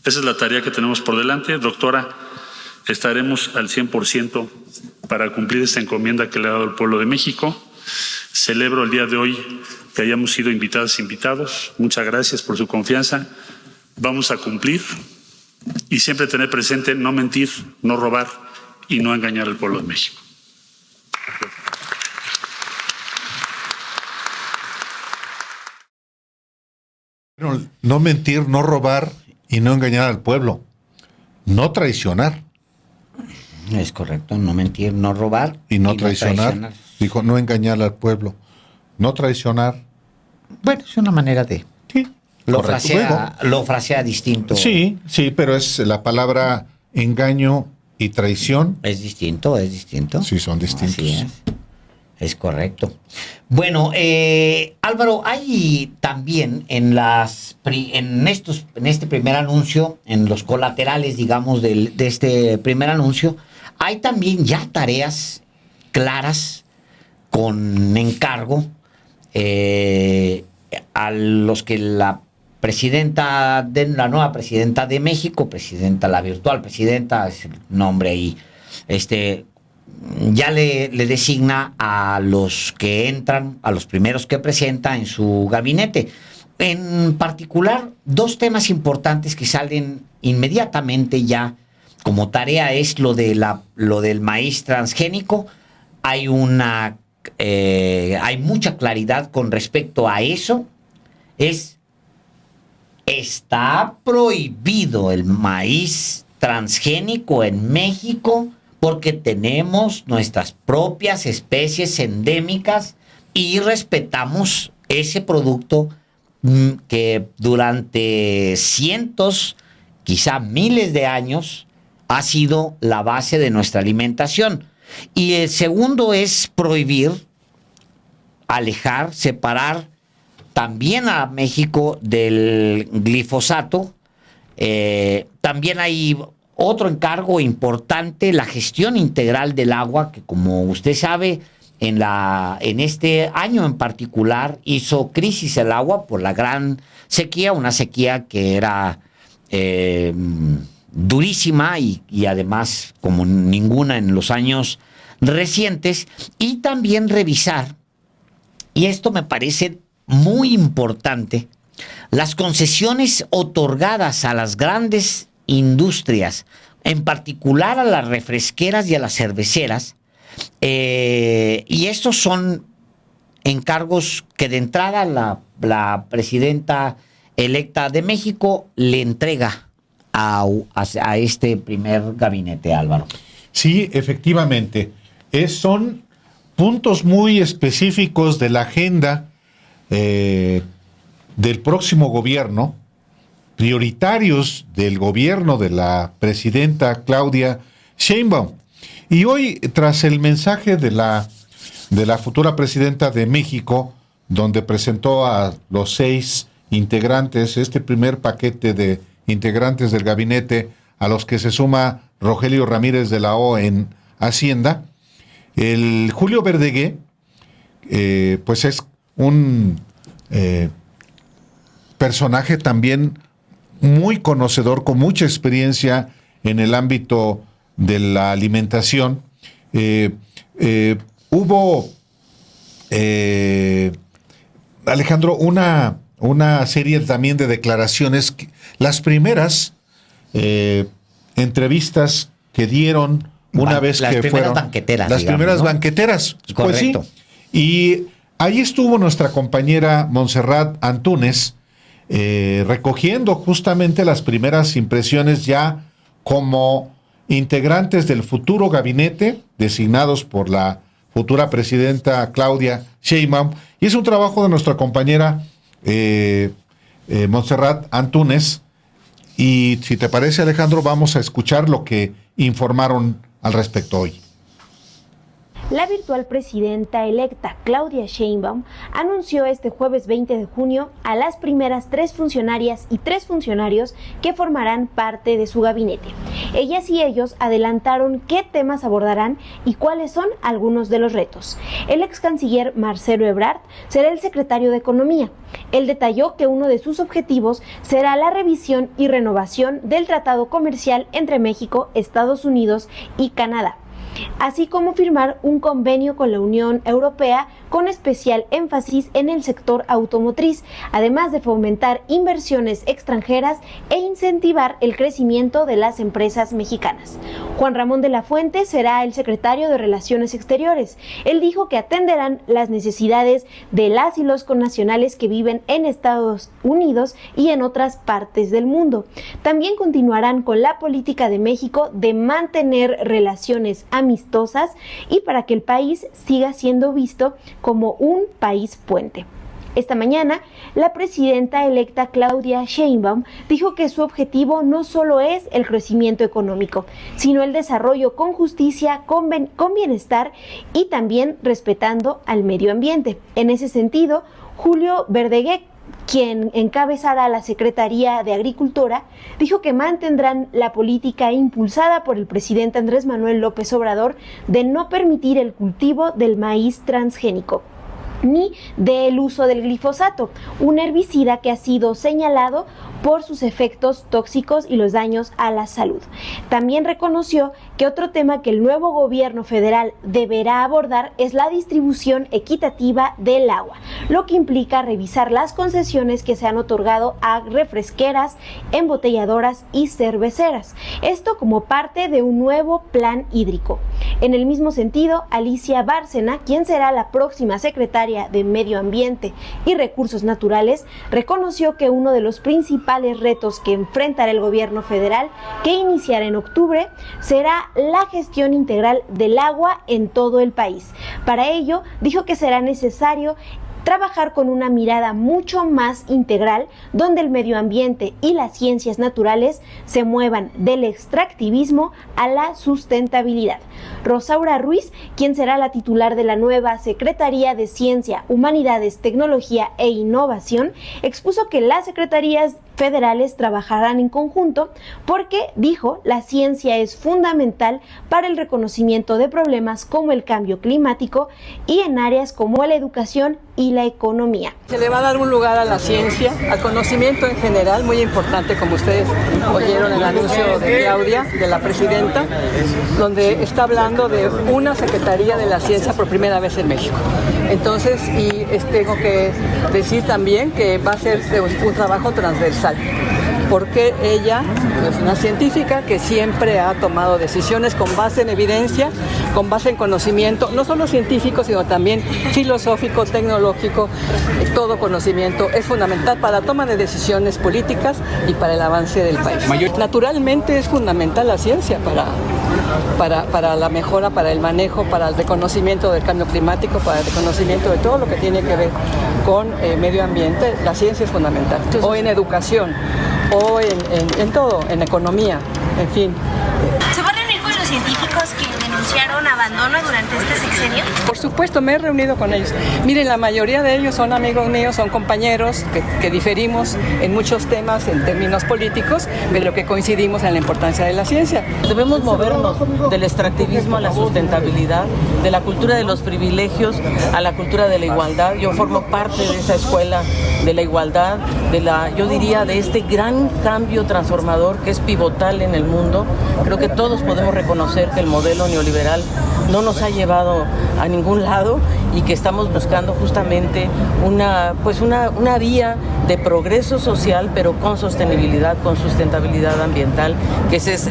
Esa es la tarea que tenemos por delante. Doctora, estaremos al 100% para cumplir esta encomienda que le ha dado el pueblo de México. Celebro el día de hoy que hayamos sido invitadas e invitados. Muchas gracias por su confianza. Vamos a cumplir y siempre tener presente no mentir, no robar y no engañar al pueblo de México. No mentir, no robar y no engañar al pueblo. No traicionar. Es correcto, no mentir, no robar. Y no traicionar. Dijo, no engañar al pueblo. No traicionar. Bueno, es una manera de... Sí. Lo frasea distinto. Sí, pero es la palabra engaño y traición. Es distinto. Sí, son distintos. Así es correcto. Bueno, Álvaro, hay también en este primer anuncio, en los colaterales, digamos, de este primer anuncio, hay también ya tareas claras con encargo a los que la nueva presidenta de México, la virtual presidenta, es el nombre ahí, ya le designa a los que entran, a los primeros que presenta en su gabinete. En particular, dos temas importantes que salen inmediatamente ya como tarea es lo del maíz transgénico. Hay mucha claridad con respecto a eso. Está prohibido el maíz transgénico en México porque tenemos nuestras propias especies endémicas y respetamos ese producto que durante cientos, quizá miles de años, ha sido la base de nuestra alimentación. Y el segundo es prohibir, alejar, separar también a México del glifosato. También hay otro encargo importante, la gestión integral del agua, que como usted sabe, en este año en particular hizo crisis el agua por la gran sequía, una sequía que era durísima y además como ninguna en los años recientes. Y también revisar, y esto me parece muy importante, las concesiones otorgadas a las grandes industrias, en particular a las refresqueras y a las cerveceras, y estos son encargos que de entrada la presidenta electa de México le entrega a este primer gabinete, Álvaro. Sí, efectivamente. Son puntos muy específicos de la agenda del próximo gobierno, prioritarios del gobierno de la presidenta Claudia Sheinbaum. Y hoy, tras el mensaje de la futura presidenta de México, donde presentó a los 6 integrantes, este primer paquete de integrantes del gabinete, a los que se suma Rogelio Ramírez de la O en Hacienda, el Julio Verdeguer, pues es un personaje también muy conocedor, con mucha experiencia en el ámbito de la alimentación. Hubo, Alejandro, una serie también de declaraciones, las primeras entrevistas que dieron una vez que fueron banqueteras, las digamos, primeras ¿no? banqueteras. Correcto. Pues sí. Y ahí estuvo nuestra compañera Montserrat Antúnez, recogiendo justamente las primeras impresiones ya como integrantes del futuro gabinete designados por la futura presidenta Claudia Sheinbaum. Y es un trabajo de nuestra compañera Montserrat Antúnez. Y si te parece, Alejandro, vamos a escuchar lo que informaron al respecto hoy. La virtual presidenta electa Claudia Sheinbaum anunció este jueves 20 de junio a las primeras 3 funcionarias y 3 funcionarios que formarán parte de su gabinete. Ellas y ellos adelantaron qué temas abordarán y cuáles son algunos de los retos. El ex canciller Marcelo Ebrard será el secretario de Economía. Él detalló que uno de sus objetivos será la revisión y renovación del tratado comercial entre México, Estados Unidos y Canadá, así como firmar un convenio con la Unión Europea con especial énfasis en el sector automotriz, además de fomentar inversiones extranjeras e incentivar el crecimiento de las empresas mexicanas. Juan Ramón de la Fuente será el secretario de Relaciones Exteriores. Él dijo que atenderán las necesidades de las y los connacionales que viven en Estados Unidos y en otras partes del mundo. También continuarán con la política de México de mantener relaciones amistosas y para que el país siga siendo visto como un país puente. Esta mañana, la presidenta electa Claudia Sheinbaum dijo que su objetivo no solo es el crecimiento económico, sino el desarrollo con justicia, con bienestar y también respetando al medio ambiente. En ese sentido, Julio Verdeguer, quien encabezará la Secretaría de Agricultura, dijo que mantendrán la política impulsada por el presidente Andrés Manuel López Obrador de no permitir el cultivo del maíz transgénico ni del uso del glifosato, un herbicida que ha sido señalado por sus efectos tóxicos y los daños a la salud. También reconoció que otro tema que el nuevo gobierno federal deberá abordar es la distribución equitativa del agua, lo que implica revisar las concesiones que se han otorgado a refresqueras, embotelladoras y cerveceras. Esto como parte de un nuevo plan hídrico. En el mismo sentido, Alicia Bárcena, quien será la próxima secretaria de Medio Ambiente y Recursos Naturales, reconoció que uno de los principales retos que enfrentará el gobierno federal, que iniciará en octubre, será la gestión integral del agua en todo el país. Para ello, dijo que será necesario trabajar con una mirada mucho más integral, donde el medio ambiente y las ciencias naturales se muevan del extractivismo a la sustentabilidad. Rosaura Ruiz, quien será la titular de la nueva Secretaría de Ciencia, Humanidades, Tecnología e Innovación, expuso que las secretarías federales trabajarán en conjunto porque, dijo, la ciencia es fundamental para el reconocimiento de problemas como el cambio climático y en áreas como la educación y la economía. Se le va a dar un lugar a la ciencia, al conocimiento en general, muy importante, como ustedes oyeron el anuncio de Claudia, de la presidenta, donde está hablando de una Secretaría de la Ciencia por primera vez en México. Entonces, tengo que decir también que va a ser un trabajo transversal, porque ella es una científica que siempre ha tomado decisiones con base en evidencia, con base en conocimiento, no solo científico, sino también filosófico, tecnológico. Todo conocimiento es fundamental para la toma de decisiones políticas y para el avance del país. Naturalmente es fundamental la ciencia para la mejora, para el manejo, para el reconocimiento del cambio climático, para el reconocimiento de todo lo que tiene que ver con medio ambiente. La ciencia es fundamental. O en educación, o en todo, en economía, en fin. ¿Se va a reunir con los científicos que denunciaron abandono durante este sexenio? Por supuesto, me he reunido con ellos. Miren, la mayoría de ellos son amigos míos, son compañeros que diferimos en muchos temas en términos políticos, pero que coincidimos en la importancia de la ciencia. Debemos movernos del extractivismo a la sustentabilidad, de la cultura de los privilegios a la cultura de la igualdad. Yo formo parte de esa escuela de la igualdad, yo diría, de este gran cambio transformador que es pivotal en el mundo. Creo que todos podemos reconocer que el modelo neoliberal no nos ha llevado a ningún lado y que estamos buscando justamente una vía de progreso social, pero con sostenibilidad, con sustentabilidad ambiental, que es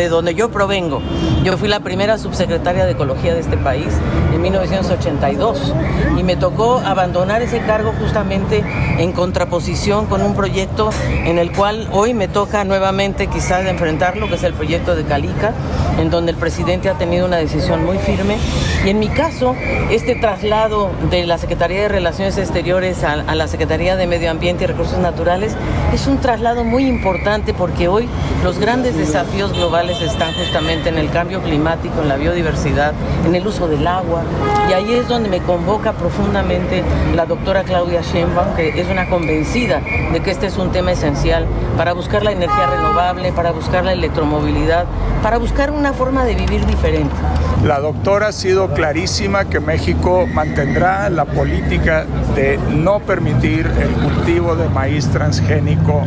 donde yo provengo. Yo fui la primera subsecretaria de Ecología de este país en 1982 y me tocó abandonar ese cargo justamente en contraposición con un proyecto en el cual hoy me toca nuevamente quizás enfrentarlo, que es el proyecto de Calica, en donde el presidente ha tenido una decisión muy firme y en mi caso este traslado traslado de la Secretaría de Relaciones Exteriores a la Secretaría de Medio Ambiente y Recursos Naturales es un traslado muy importante porque hoy los grandes desafíos globales están justamente en el cambio climático, en la biodiversidad, en el uso del agua, y ahí es donde me convoca profundamente la doctora Claudia Sheinbaum, que es una convencida de que este es un tema esencial para buscar la energía renovable, para buscar la electromovilidad, para buscar una forma de vivir diferente. La doctora ha sido clarísima que México mantendrá la política de no permitir el cultivo de maíz transgénico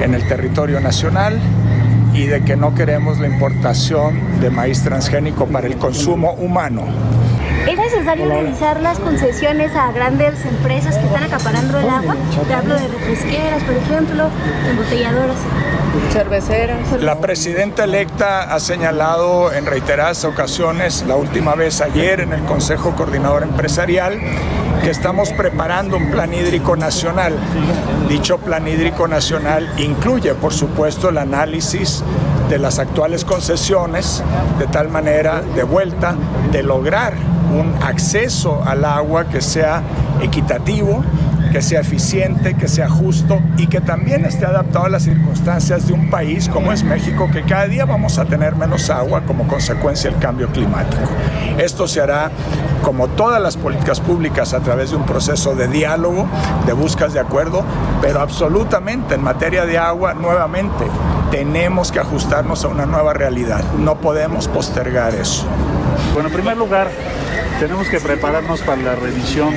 en el territorio nacional y de que no queremos la importación de maíz transgénico para el consumo humano. ¿Es necesario realizar las concesiones a grandes empresas que están acaparando el agua? Te hablo de refresqueras, por ejemplo, embotelladoras. Cerveceras. La presidenta electa ha señalado en reiteradas ocasiones, la última vez ayer en el Consejo Coordinador Empresarial, que estamos preparando un plan hídrico nacional. Dicho plan hídrico nacional incluye, por supuesto, el análisis de las actuales concesiones, de tal manera, de vuelta, de lograr un acceso al agua que sea equitativo, que sea eficiente, que sea justo y que también esté adaptado a las circunstancias de un país como es México, que cada día vamos a tener menos agua como consecuencia del cambio climático. Esto se hará, como todas las políticas públicas, a través de un proceso de diálogo, de búsquedas de acuerdo, pero absolutamente en materia de agua, nuevamente, tenemos que ajustarnos a una nueva realidad. No podemos postergar eso. Bueno, en primer lugar, tenemos que prepararnos para la revisión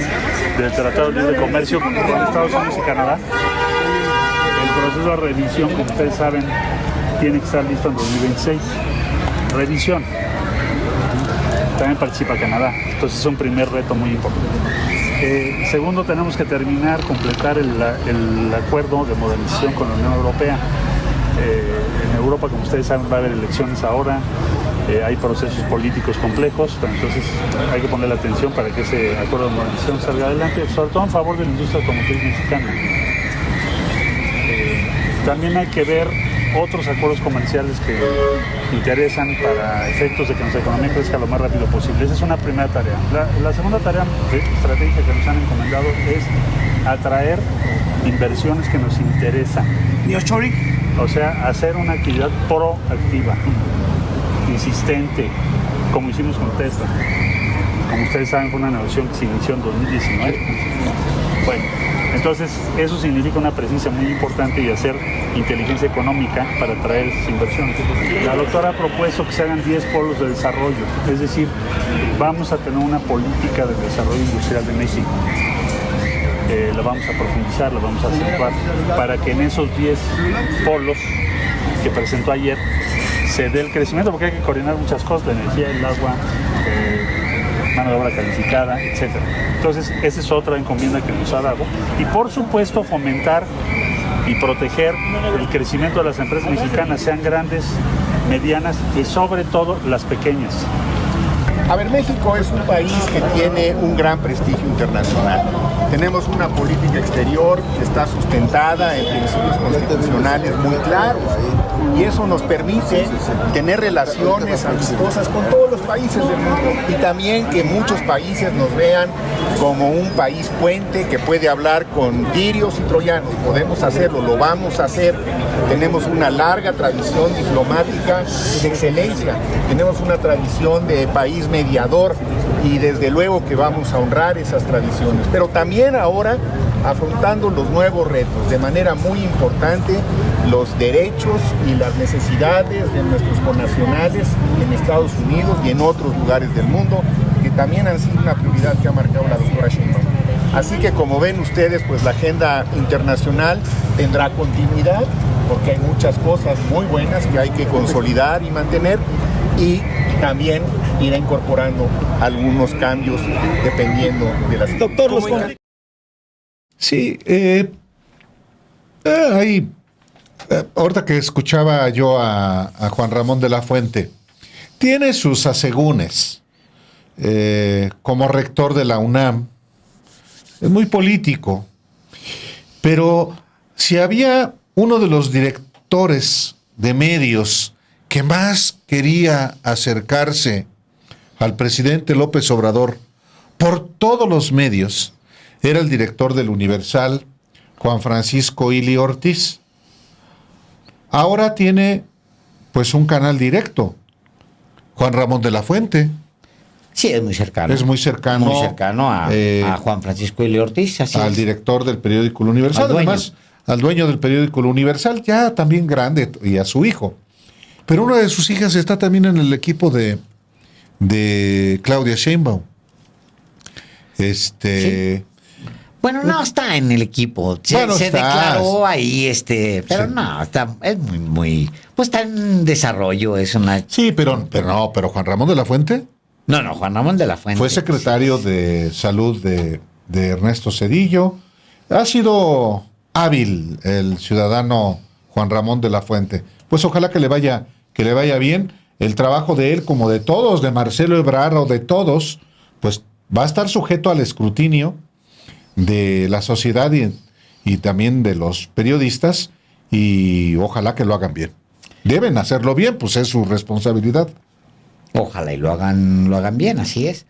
del Tratado de Libre Comercio con Estados Unidos y Canadá. El proceso de revisión, como ustedes saben, tiene que estar listo en 2026. Revisión. También participa Canadá. Entonces es un primer reto muy importante. Segundo, tenemos que completar el acuerdo de modernización con la Unión Europea. En Europa, como ustedes saben, va a haber elecciones ahora. Hay procesos políticos complejos, pero entonces hay que poner la atención para que ese acuerdo de modernización salga adelante, sobre todo en favor de la industria automotriz mexicana. También hay que ver otros acuerdos comerciales que interesan para efectos de que nuestra economía crezca lo más rápido posible. Esa es una primera tarea. La segunda tarea estratégica que nos han encomendado es atraer inversiones que nos interesan. O sea, hacer una actividad proactiva, insistente, como hicimos con Tesla. Como ustedes saben, fue una negociación que se inició en 2019. Bueno, entonces eso significa una presencia muy importante y hacer inteligencia económica para atraer esas inversiones. La doctora ha propuesto que se hagan 10 polos de desarrollo, es decir, vamos a tener una política de desarrollo industrial de México. La vamos a profundizar, la vamos a acentuar, para que en esos 10 polos que presentó ayer se dé el crecimiento, porque hay que coordinar muchas cosas, la energía, el agua, mano de obra calificada, etc. Entonces, esa es otra encomienda que nos ha dado. Y por supuesto, fomentar y proteger el crecimiento de las empresas mexicanas, sean grandes, medianas y sobre todo las pequeñas. A ver, México es un país que tiene un gran prestigio internacional. Tenemos una política exterior que está sustentada en principios constitucionales muy claros y eso nos permite tener relaciones amistosas con todos los países del mundo y también que muchos países nos vean como un país puente que puede hablar con tirios y troyanos. Podemos hacerlo, lo vamos a hacer. Tenemos una larga tradición diplomática de excelencia, tenemos una tradición de país mediador y desde luego que vamos a honrar esas tradiciones, pero también ahora afrontando los nuevos retos de manera muy importante, los derechos y las necesidades de nuestros connacionales en Estados Unidos y en otros lugares del mundo, que también han sido una prioridad que ha marcado la doctora Sheinbaum. Así que como ven ustedes, pues la agenda internacional tendrá continuidad, porque hay muchas cosas muy buenas que hay que consolidar y mantener, y también irá incorporando algunos cambios dependiendo de la situación. Doctor, sí, ahorita que escuchaba yo a Juan Ramón de la Fuente, tiene sus asegúnes como rector de la UNAM, es muy político, pero si había uno de los directores de medios que más quería acercarse al presidente López Obrador por todos los medios. Era el director del Universal, Juan Francisco Ili Ortiz. Ahora tiene pues un canal directo, Juan Ramón de la Fuente. Sí, es muy cercano. Es muy cercano. Muy cercano a Juan Francisco Ili Ortiz. Así al es. director del periódico El Universal. Al dueño. Además, al dueño del periódico El Universal, ya también grande, y a su hijo. Pero una de sus hijas está también en el equipo de Claudia Sheinbaum. Sí. Bueno, no está en el equipo. Se declaró ahí, pero sí. No, es muy, pues está en desarrollo, es una. Sí, pero Juan Ramón de la Fuente. No, Juan Ramón de la Fuente. Fue secretario de Salud de Ernesto Zedillo. Ha sido hábil el ciudadano Juan Ramón de la Fuente. Pues ojalá que le vaya bien. El trabajo de él, como de todos, de Marcelo Ebrard o de todos, pues va a estar sujeto al escrutinio de la sociedad y también de los periodistas, y ojalá que lo hagan bien. Deben hacerlo bien, pues es su responsabilidad. Ojalá y lo hagan bien, así es.